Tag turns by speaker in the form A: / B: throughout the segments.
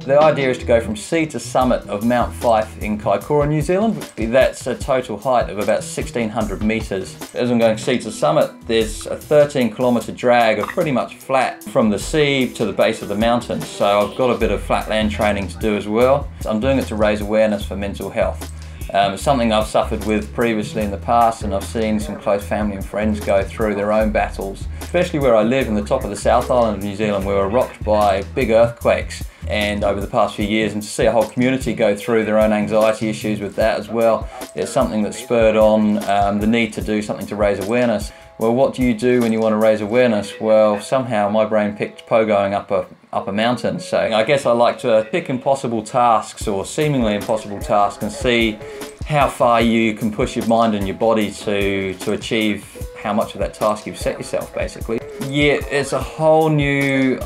A: The idea is to go from sea to summit of Mount Fyfe in Kaikoura, New Zealand. That's a total height of about 1,600 metres. As I'm going sea to summit, there's a 13-kilometre drag of pretty much flat from the sea to the base of the mountain. So I've got a bit of flatland training to do as well. I'm doing it to raise awareness for mental health. It's something I've suffered with previously in the past, and I've seen some close family and friends go through their own battles. Especially where I live in the top of the South Island of New Zealand, we were rocked by big earthquakes, and over the past few years, and to see a whole community go through their own anxiety issues with that as well, it's something that spurred on the need to do something to raise awareness. Well, what do you do when you want to raise awareness? Well, somehow my brain picked pogoing up a mountain. So I guess I like to pick impossible tasks, or seemingly impossible tasks, and see how far you can push your mind and your body to achieve how much of that task you've set yourself, basically. Yeah, it's a whole new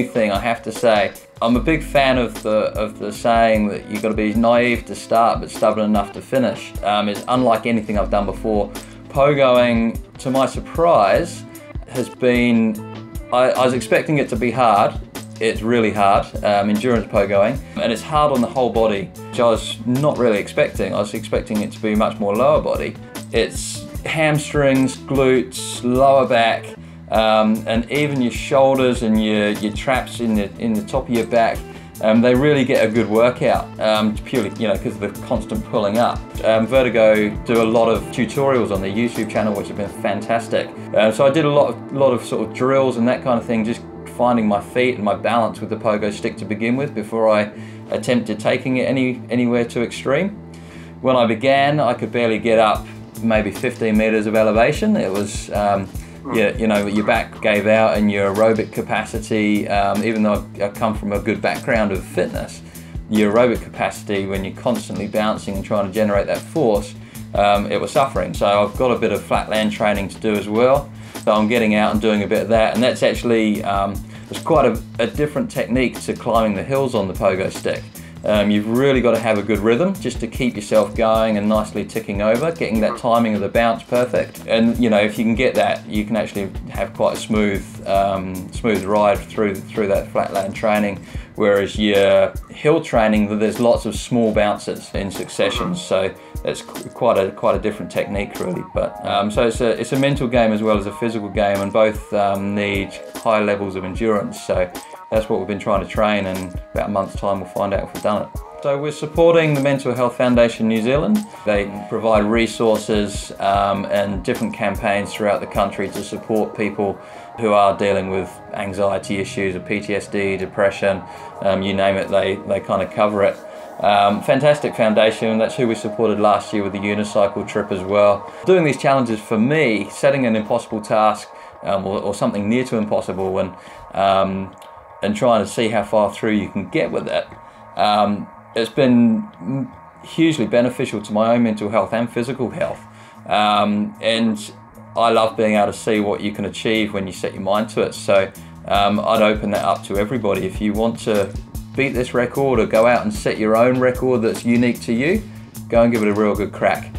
A: thing, I have to say. I'm a big fan of the saying that you've got to be naive to start but stubborn enough to finish. It's unlike anything I've done before. Pogoing, to my surprise, has been, I was expecting it to be hard. It's really hard, endurance pogoing, and it's hard on the whole body, which I was not really expecting. I was expecting it to be much more lower body. It's hamstrings, glutes, lower back, and even your shoulders and your traps in the top of your back. They really get a good workout, purely because of the constant pulling up. Vurtego do a lot of tutorials on their YouTube channel, which have been fantastic. So I did a lot of sort of drills and that kind of thing, just finding my feet and my balance with the pogo stick to begin with before I attempted taking it anywhere too extreme. When I began, I could barely get up maybe 15 meters of elevation. It was, your back gave out and your aerobic capacity, even though I come from a good background of fitness, your aerobic capacity when you're constantly bouncing and trying to generate that force, it was suffering. So I've got a bit of flatland training to do as well. So I'm getting out and doing a bit of that, and that's actually it's quite a different technique to climbing the hills on the pogo stick. You've really got to have a good rhythm just to keep yourself going and nicely ticking over, getting that timing of the bounce perfect. And if you can get that, you can actually have quite a smooth ride through that flatland training. Whereas your hill training, there's lots of small bounces in succession, so it's quite a different technique really. But so it's a mental game as well as a physical game, and both need high levels of endurance. So that's what we've been trying to train, and about a month's time we'll find out if we've done it. So we're supporting the Mental Health Foundation New Zealand. They provide resources and different campaigns throughout the country to support people who are dealing with anxiety issues or PTSD, depression, you name it, they kind of cover it. Fantastic foundation, that's who we supported last year with the unicycle trip as well. Doing these challenges, for me, setting an impossible task or something near to impossible, and trying to see how far through you can get with it. It's been hugely beneficial to my own mental health and physical health. And I love being able to see what you can achieve when you set your mind to it. So I'd open that up to everybody. If you want to beat this record or go out and set your own record that's unique to you, go and give it a real good crack.